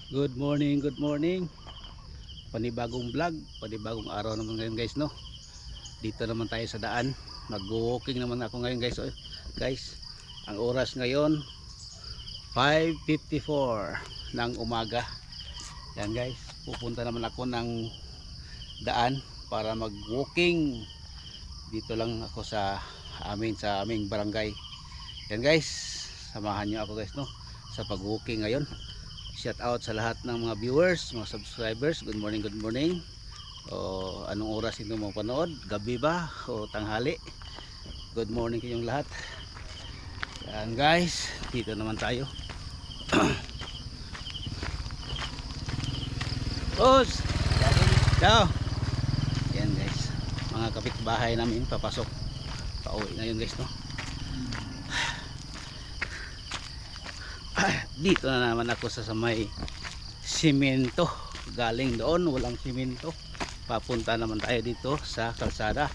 Good morning, good morning. Panibagong vlog, panibagong araw naman ngayon guys, no. Dito naman tayo sa daan. Mag-walking naman ako ngayon guys. Guys, ang oras ngayon 5:54 ng umaga. Yan guys, pupunta naman ako ng daan para mag-walking. Dito lang ako sa aming barangay. Yan guys, samahan niyo ako guys, no, sa pag-walking ngayon. Shout out sa lahat ng mga viewers, mga subscribers. Good morning, good morning. O anong oras ito mo panood? Gabi ba o tanghali? Good morning kayong lahat. Yan guys, dito naman tayo. Boss! Ciao! Yan guys, mga kapitbahay namin papasok. Pauwi na yun guys, no? Dito na naman ako sa may simento. Galing doon walang simento, papunta naman tayo dito sa kalsada.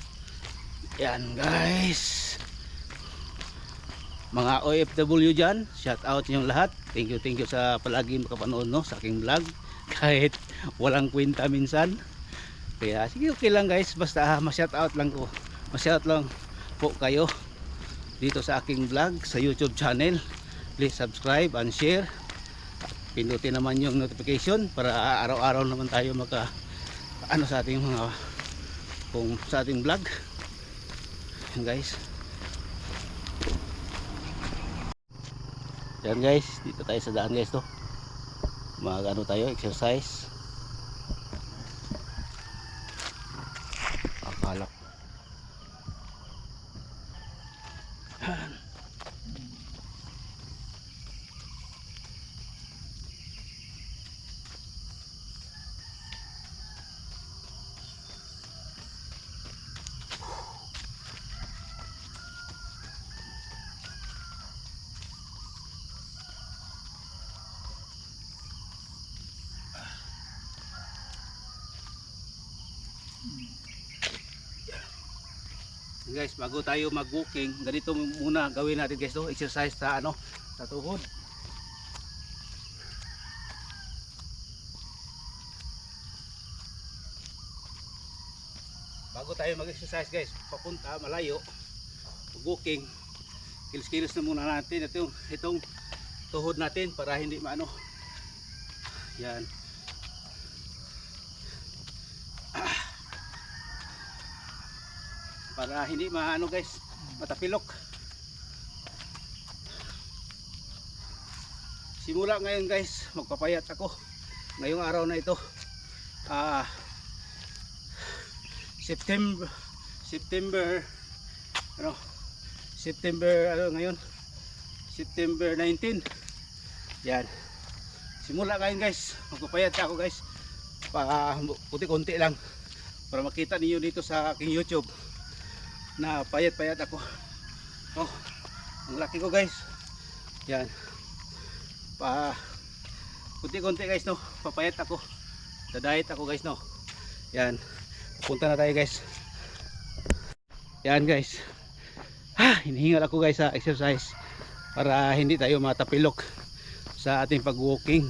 Yan guys, mga OFW dyan, shout out yung lahat. Thank you sa palagi makapanood, no, sa aking vlog kahit walang kwenta minsan. Kaya sige, okay lang guys, basta ma-shout out lang ko, ma-shout lang po kayo dito sa aking vlog sa YouTube channel. Please subscribe and share. Pindutin naman yung notification para araw-araw naman tayo maka ano sa ating mga sa ating vlog. Yan guys. Yan guys, dito tayo sa daan guys, to. Mag ano tayo, exercise. Akala guys, bago tayo mag-walking, ganito muna gawin natin guys, to, exercise sa ano, sa tuhod. Bago tayo mag-exercise guys, papunta malayo, mag-walking, kilos-kilos na muna natin itong tuhod natin para hindi maano. Yan. Para hindi maano guys, matapilok. Simula ngayon guys, magpapayat ako ngayong araw na ito. September ngayon, September 19. Yan, simula ngayon guys, magpapayat ako guys, puti-kunti lang para makita niyo dito sa aking YouTube na payat-payat ako. Oh, ang laki ko guys. Yan, kunti-kunti guys, no, papayat ako, sa diet ako guys, no. Yan, punta na tayo guys. Yan guys, hinihingal ako guys sa exercise para hindi tayo matapilok sa ating pag-walking.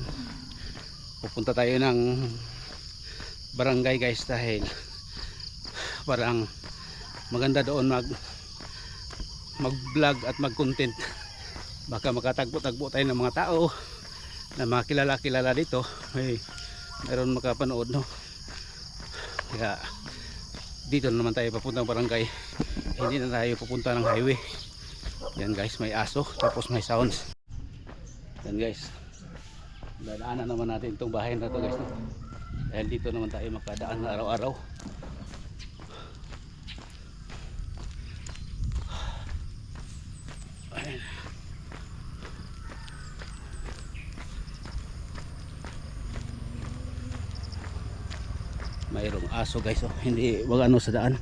Pupunta tayo ng barangay guys dahil parang maganda doon mag-vlog at mag-content. Baka makatagpo-tagpo tayo ng mga tao na mga kilala-kilala dito. Mayroon makapanood, no. Kaya dito naman tayo papuntang barangay, hindi na tayo pupunta ng highway. Yan guys, may aso tapos may sounds. Yan guys, dadaanan naman natin itong bahay na to guys, no? Dahil dito naman tayo makadaan araw-araw. Mayroong aso guys, oh. Hindi wag ano sa daan.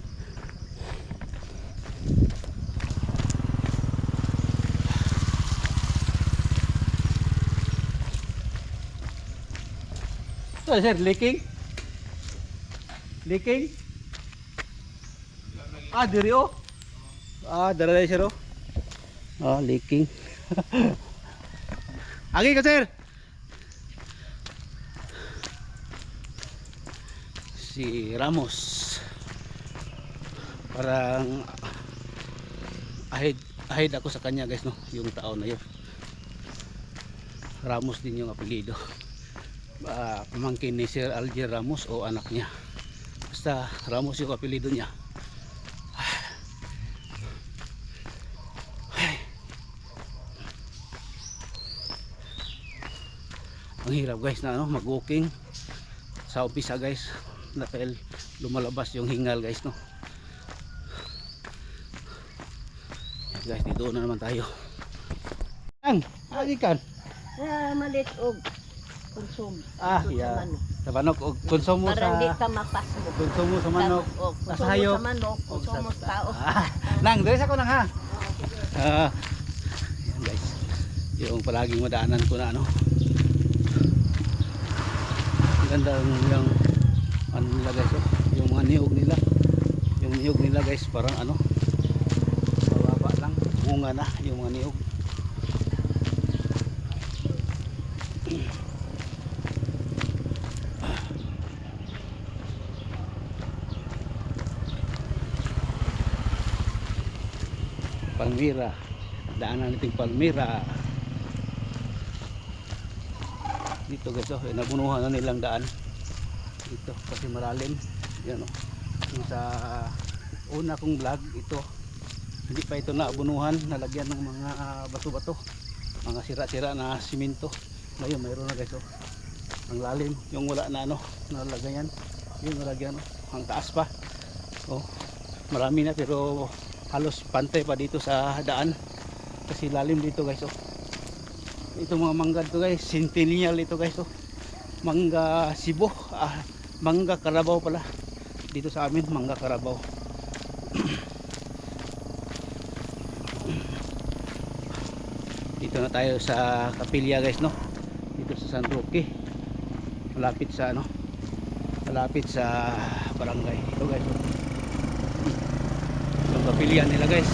So sir, leaking? Leaking? Diri oh. Dara sir oh. Leaking. Agi ka sir. si Ramos. Parang ahead ako sa kanya guys, no, yung taon na yun. Ramos din yung apelyido. Pamangkin ni Sir Alger Ramos o anak niya. Basta Ramos yung apelyido niya. Ang hirap guys na ano, mag-walking sa umpisa guys, dahil lumalabas yung hingal guys, no. Guys, dito na naman tayo. Ang agikan. Malit og konsum. Yeah. Sa manok og konsumo Para hindi sa ka mapasmo. konsumo sa manok. Konsumo Sa hayop. sa manok, konsumo sa tao. Nang, dres ako nang ha. Yan guys. Yung palaging madaanan ko na ano. Ganda yung ano nila guys, oh. Yung mga niyog nila. Yung niyog nila guys, parang ano, mababa lang, bunga na yung mga niyog. Palmira, daanan natin Palmira. Dito guys, oh, nabunuhan na nilang daan dito kasi malalim. Yan, oh. Yung sa una kong vlog, ito hindi pa ito nabunuhan, nalagyan ng mga bato-bato, mga sira-sira na simento. Ngayon mayroon na guys, oh. Ang lalim, yung wala na ano, nalagyan, yung nalagyan, oh. Ang taas pa, oh. Marami na pero halos pantay pa dito sa daan kasi lalim dito guys, oh. Ito mga mangga to guys, centennial ito guys, oh. Mangga Cebu, mangga Carabao pala. Dito sa amin, mangga Carabao. Dito na tayo sa Kapilya guys, no. Dito sa San Roque. Malapit sa ano? Malapit sa barangay. Ito guys, oh. Yung Kapilya nila guys.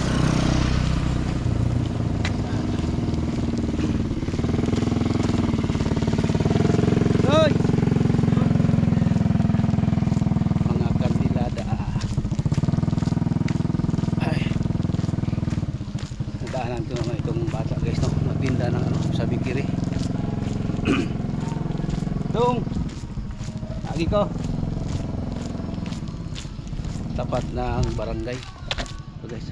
Ito naman itong bata guys, no, magtinda ng ano, sa bikiri. Tung lagi ko tapat ng barangay ito guys.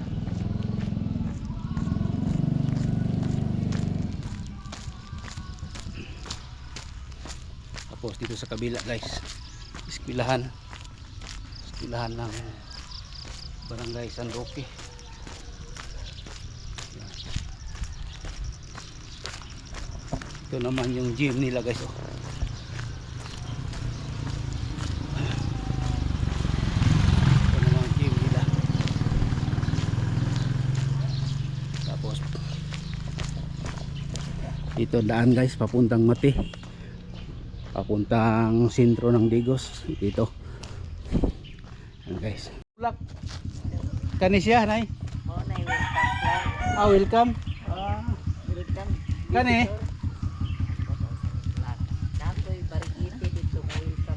Tapos dito sa kabila guys, eskwelahan ng barangay San Roque. Ito naman yung gym nila guys, oh. Ito naman yung gym nila. Tapos dito daan guys, papuntang Mati, papuntang sentro ng Digos. Dito yan guys. Ulak kanisya nay. Oh, nay welcome. Welcome. Welcome. Kani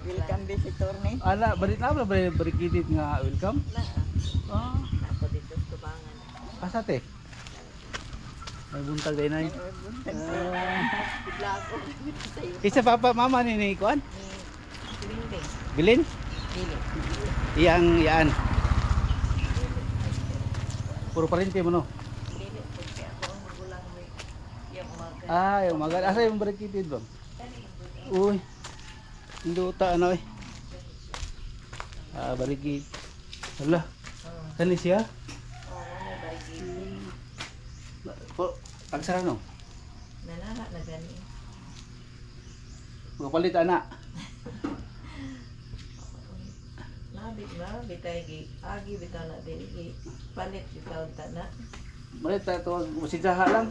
Welcome visitor ni. ala barit na barikidit nga welcome. Ako dito sa Tubangan. Pasate. May buntag day nay. Bigla ako. Isa papa mama ni kuan? Bilin. Bilin? Bilin. Iyang yaan. Puro parente mo no. Bilin kasi ako ang magulang mo yung umaga. Yung magal. Asa yung barikidit bang? Uy. Induta ano eh. Barikid. Hala. Kani siya? May barigid. Agsara no? Nanana na gani. Magpalit ana. Nabit na bitay gi agi bitaw na dili palit bitaw ta na. Malit ta to musidsaha lang.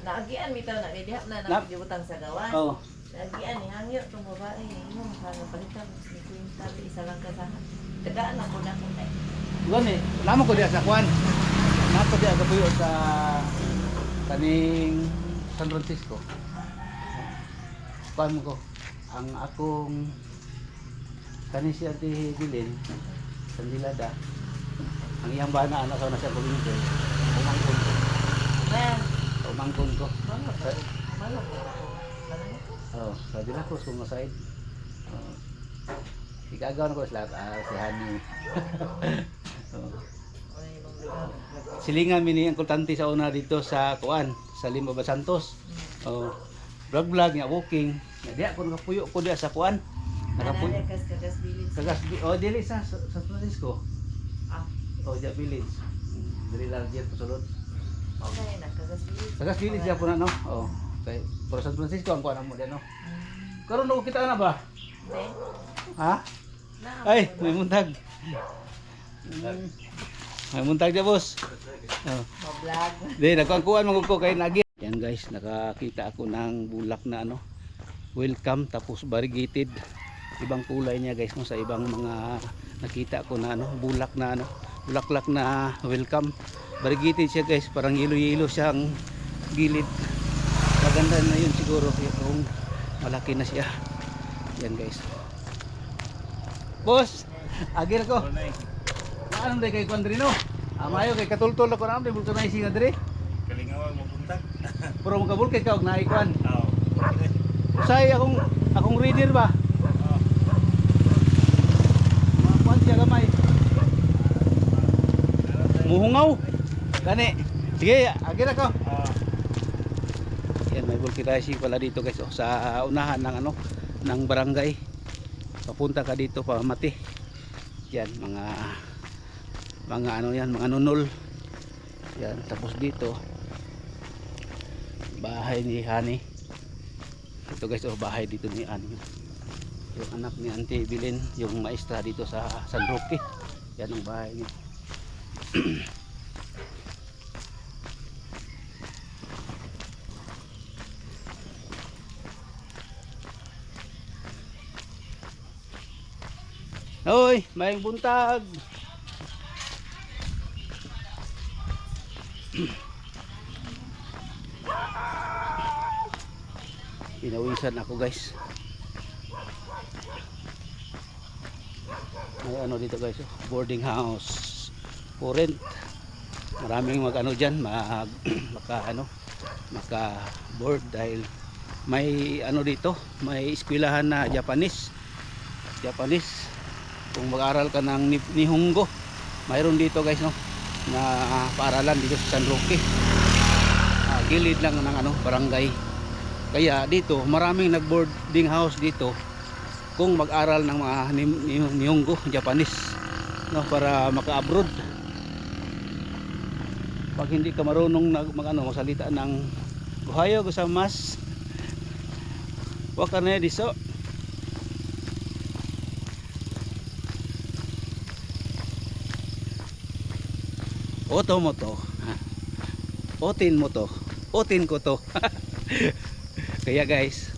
Naagian bitaw na diha na nagibutang sa gawan. Oo. Naagian ni hangyo tong babae mo sana palitan ni kwenta isa lang ka sa. Tagaan ako na ko tay. Gani, namo ko diya sa kuan. Nato diya sa buyo sa kaning San Francisco. Kuan mo ko ang akong Kani si Ate Bilin, Sandilada. Ang iyang bana anak sa nasa kulinto. Umangkon ko. Na. Umangkon ko. Mama ko. Mama ko. Barangay. Oh, sa Dela Cruz kung masaid. Oh. Igagawan ko sa lahat si Hani. Oh. Ay, ibang lugar. Silingan mini ang kultante sa una dito sa Kuan, sa Limba Santos. Oh. Vlog nga walking. Diya ko nakapuyo ko diya sa Kuan. Nakapuyo. Kagas village. Oh, dili sa San Francisco. Ah, Oh, diya village. Dili lang diya pasulod. okay na, kagas village. Tagas village diya po na no. Oh. Kay pero San Francisco ang kuan mo diyan no. Karon no kita na ba? Hindi. Ha? Ay, may muntag. May muntag dia, boss. Oh. Mo-vlog. Di, nagkuan mo ko kay nagi. Yan guys, nakakita ako ng bulak na ano. Welcome tapos variegated. Ibang kulay niya guys mo sa ibang mga nakita ko na ano, bulak na ano, bulaklak na welcome. Variegated siya guys, parang yelo-yelo siyang gilid. Maganda na yun siguro kung malaki na siya. Yan guys. Boss, agir ko. Anong day kay Kuandrino? Amayo kay katultol ako na vulcanizing na dire. Kalingawang mapunta. Pero magabul kay kaog na ikuan. Oo. Usay akong reader ba? Mga kuan siya gamay. Muhungaw. Gani. Sige, agir ako. Yan, may vulcanizing pala dito guys oh, sa unahan ng ano ng barangay. Papunta ka dito pa Mati. Yan mga ano yan, mga nunol. Yan, tapos dito bahay ni Hani. Ito guys, oh, bahay dito ni Hani. Yung anak ni Auntie Bilin, yung maestra dito sa San Roque. Yan ang bahay niya. Hoy, may buntag. Pinawisan ako guys. May ano dito guys, oh, boarding house for rent. Maraming mag ano diyan, maka board dahil may ano dito, may eskwelahan na Japanese. Kung mag-aral ka ng Nihongo, mayroon dito guys no na paaralan dito sa San Roque. Gilid lang ng ano barangay. Kaya dito maraming nag-boarding house dito kung mag-aral ng mga Nihongo, Japanese no, para maka-abroad. Pag hindi ka marunong magsalita ng Ohayo gozaimasu, waka na diso. Oto mo to. Otin mo to. Otin ko to. Kaya guys,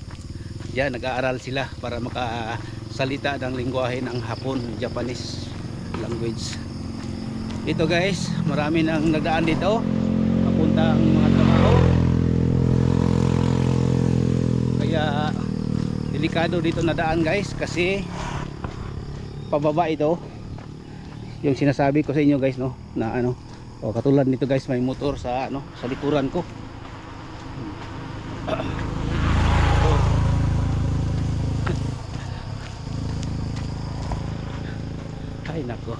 yan nag-aaral sila para makasalita ng lingwahe ng Hapon, Japanese language. Ito guys, marami nang nagdaan dito papunta ang mga trabaho. Kaya delikado dito na daan guys kasi pababa ito. Yung sinasabi ko sa inyo guys no na ano, o katulad nito guys, may motor sa ano sa likuran ko. Ay nako.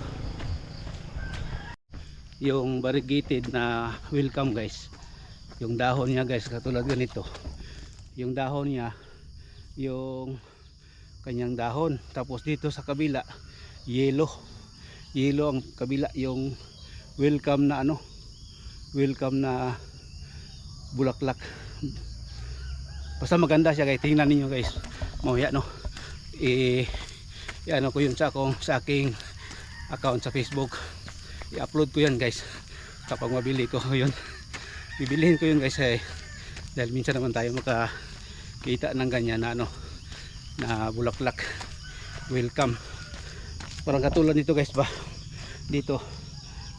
Yung variegated na welcome guys, yung dahon niya guys katulad ganito. Yung dahon niya, yung kanyang dahon, tapos dito sa kabila yellow ang kabila, yung welcome na ano, welcome na bulaklak. Basta maganda siya guys, tingnan niyo guys. Mauya no. Ano ko yun sa aking account sa Facebook. I-upload ko yan guys. Kapag mabili ko yun. Bibilihin ko yun guys dahil minsan naman tayo makakita ng ganyan na ano, na bulaklak. Welcome. Parang katulad nito guys ba. Dito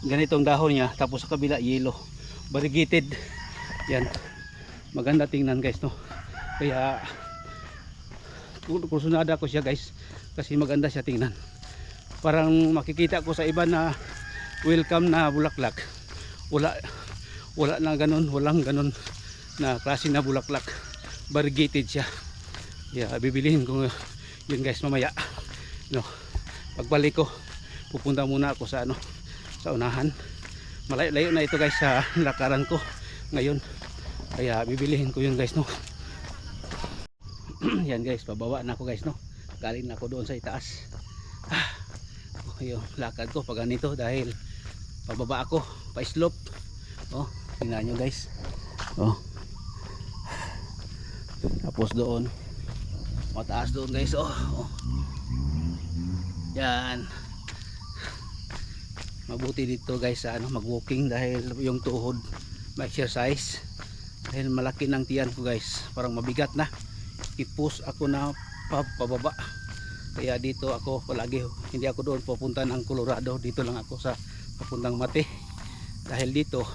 ganitong dahon niya, tapos sa kabila yellow, variegated. Yan, maganda tingnan guys no. Kaya kursunada ko siya guys kasi maganda siya tingnan. Parang makikita ko sa iba na welcome na bulaklak, wala na ganun, walang ganun na klase na bulaklak, variegated siya. Bibilihin ko yun guys mamaya, no. Pagbalik ko pupunta muna ako sa sa unahan. Malayo na ito guys sa lakaran ko ngayon, kaya bibilihin ko yun guys, no. Yan guys, pababa na ako guys, no. Galing na ako doon sa itaas. Yung lakad ko pag ganito dahil pababa ako pa slope. Tingnan nyo guys. Tapos doon mataas doon guys. Yan, mabuti dito guys sa mag walking dahil yung tuhod ma-exercise, dahil malaki ng tiyan ko guys, parang mabigat na, i-push ako na pababa. Kaya dito ako palagi, hindi ako doon papunta ng Colorado, dito lang ako sa papuntang Mate, dahil dito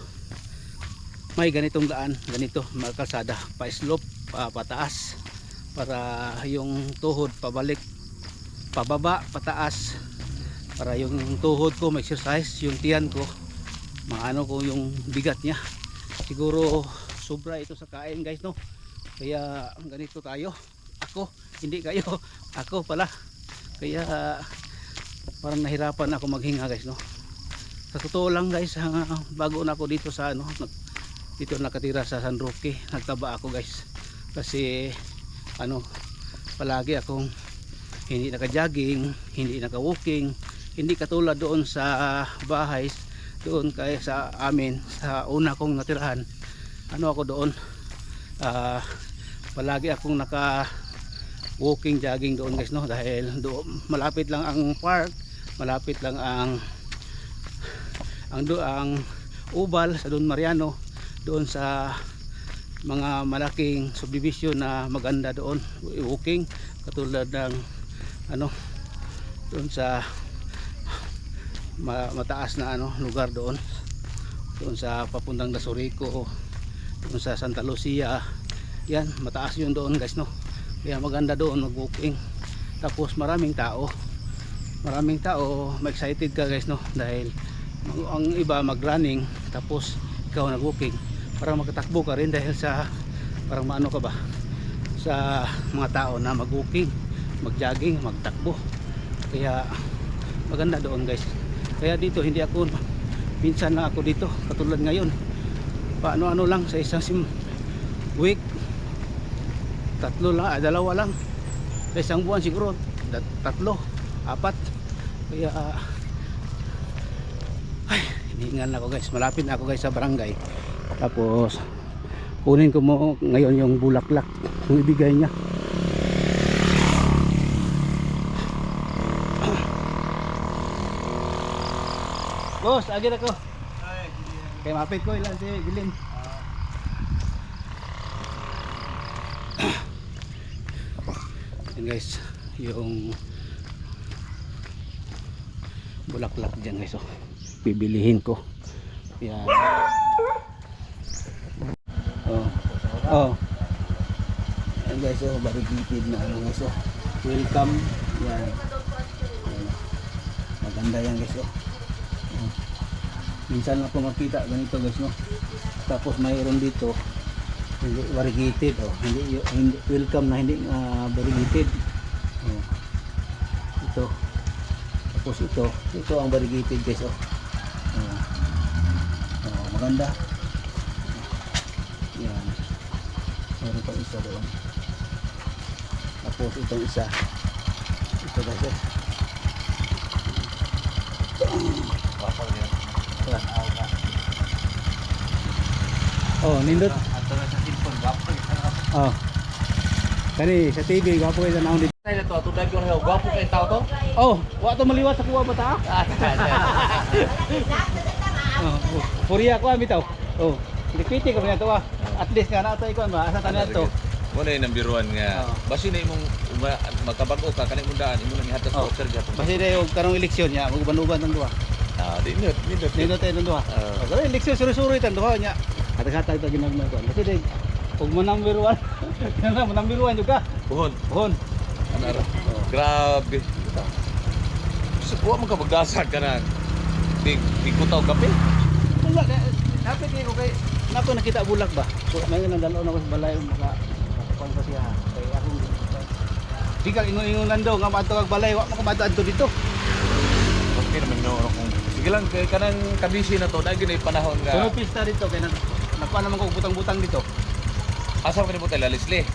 may ganitong daan, ganito mga kalsada, pa slope, pataas, para yung tuhod pabalik, pababa, pataas, para yung tuhod ko ma-exercise, yung tiyan ko maano ko yung bigat niya. Siguro sobra ito sa kain guys, no. Kaya ganito tayo, ako, hindi kayo, ako pala. Kaya parang nahirapan ako maghinga guys, no. Sa totoo lang guys, bago na ako dito sa dito nakatira sa San Roque, nagtaba ako guys, kasi palagi akong hindi naka-jogging, hindi naka-walking, hindi katulad doon sa bahay, doon kaya sa amin, sa una kong natirahan. Ako doon, palagi akong naka-walking, jogging doon guys, no, dahil doon malapit lang ang park, malapit lang ang Ubal sa Don Mariano, doon sa mga malaking subdivision na maganda doon walking, katulad ng doon sa mataas na lugar doon sa papuntang Dasorico, doon sa Santa Lucia. Yan, mataas yun doon guys, no. Kaya maganda doon mag walking, tapos maraming tao, ma-excited ka guys, no, dahil ang iba mag running tapos ikaw nag walking, parang magtatakbo ka rin dahil sa parang maano ka ba sa mga tao na mag walking, mag jogging, magtakbo. Kaya maganda doon guys. Kaya dito hindi ako, minsan lang ako dito, katulad ngayon paano lang sa isang week, dalawa lang sa isang buwan, siguro 3, 4. Kaya hinihingal na ako guys, malapit na ako guys sa barangay. Tapos kunin ko mo ngayon yung bulaklak yung ibigay niya. Boss, agad ako. Kaya mapit ko ilan si Gilin. Yan guys, yung bulaklak dyan guys, bibilihin ko. Yan. Yan guys, variegated na guys, welcome. Yan. Maganda yan guys, minsan ako makita ganito guys, no. Tapos mayroon dito hindi variegated, hindi welcome na hindi variegated. Ito, tapos ito ang variegated guys, maganda. Yan, mayroon pa isa doon. Tapos itong isa, ito guys, nindot. Kani sa TV gwapo kay tanaw dito. Ay to, to dagyo na gwapo kay tao to. Wa to maliwat sa kuha bata. Puriya ko ami taw. Dipiti ko niya to. At least nga na to ikaw ba asa tanan to. Mo na number 1 nga. Basi na imong magkabago ka kanang mundaan imo nang ihatas ko sir gyapon. Basi dayo karong eleksyon nya maguban-uban tang duha. Nindot tayo tang duha. Pero eleksyon suri-suri tang duha nya. Hatag-hatag ta ginagmay ko. Basi day ug mo number 1. Kana mo number 1 juga. Puhon. Puhon. Grabe. Wa man ka magdasag ka na. Di kutaw kape. Wala, dapat ko kay nako nakita bulak ba? Ngayon ang dalaw na ko sa balay maka kuan pa siya. Kay akong di ka ingon-ingon nando nga madto kag balay, wa mo kumadto adto dito. Okay naman no kung sige lang kay kanang kabisi na to na gyud panahon nga. Sunod pista dito kay nakuha naman ko butang-butang dito. Asa man mo tayo Leslie?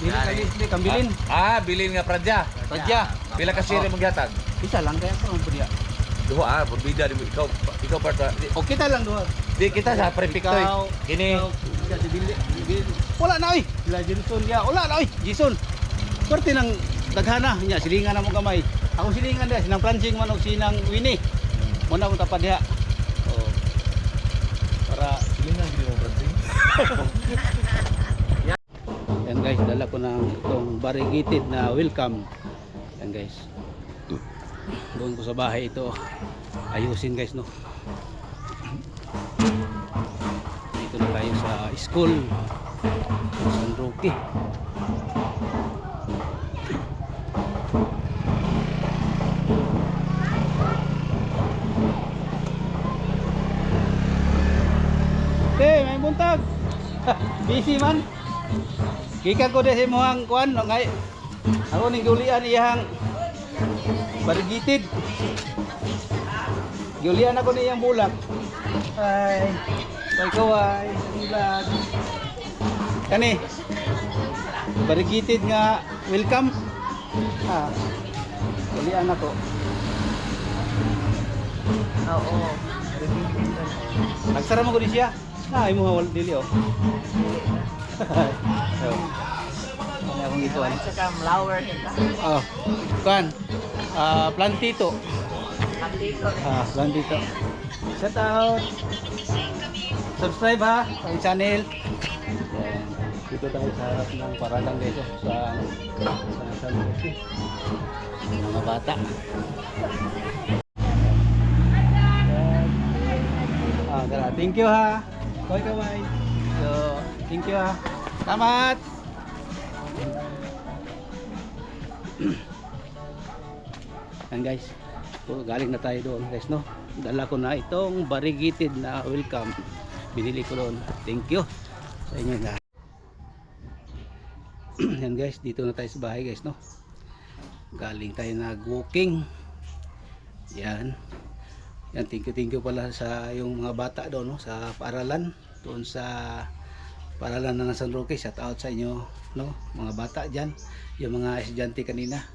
Dili kali kambilin. Bilin nga pradya. Radya. Pila ka sire maghatag? Isa lang kaya ko budya. Duha porbida di mo ikaw parta. O kita lang duha. Di kita sa prefectoy. Kini Siya si Billy. Wala na oy. Sila Jason ya. Wala na oy. Jason. Swerte ng daghana nya silingan na mo gamay. Ako silingan dia sinang Prancing man og sinang Winnie. Mo na ko tapad diha. Oh. Para silingan gid mo pradya. yan guys, dala ko ng itong variegated na welcome. Yan guys. Doon ko sa bahay ito ayusin guys no. Dito na tayo sa school San Roque. May buntag. Busy man. Gikan ko din sa imuhang kuan no ngay. Ako ning giulian iyang variegated. Giulian ako niyang bulak. Ay. Bye kaway. Vlog. Kani. Variegated nga welcome. Giulian ako. Oo. Nagsara mo ko di siya. Imo hawal dili oh. So, ano akong ituan? Saka flower nila. Kan. Plantito. Andito. Plantito. Shout out. Subscribe ha sa channel. Yan. Dito tayo sa harap ng paralan guys oh, sa Lucky. Mga bata. Thank you ha. Kaway. So, thank you ha. Selamat. Yan guys. Galing na tayo doon guys no. Dala ko na itong variegated na welcome. Binili ko doon. Thank you sa inyo lahat. Yan guys, dito na tayo sa bahay guys no. Galing tayo nag-walking. Yan. Yan, thank you pala sa yung mga bata doon no, sa paaralan doon sa paaralan ng San Roque. Shout out sa inyo no, mga bata diyan, yung mga estudyante kanina.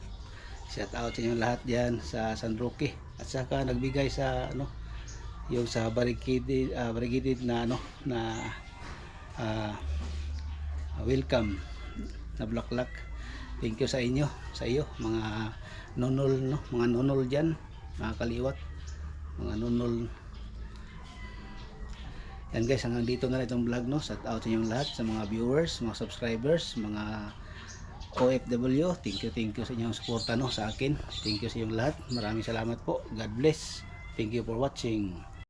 Shout out sa inyo lahat diyan sa San Roque. At saka nagbigay sa ano yung sa variegated na ano na welcome na bulaklak. Thank you sa inyo, sa iyo mga nonol no, mga nonol diyan, mga kaliwat. Mga nunol. Yan guys, hanggang dito na itong vlog no. Shout out sa inyong lahat, sa mga viewers, mga subscribers, mga OFW. Thank you sa inyong suporta no sa akin. Thank you sa inyong lahat. Maraming salamat po. God bless. Thank you for watching.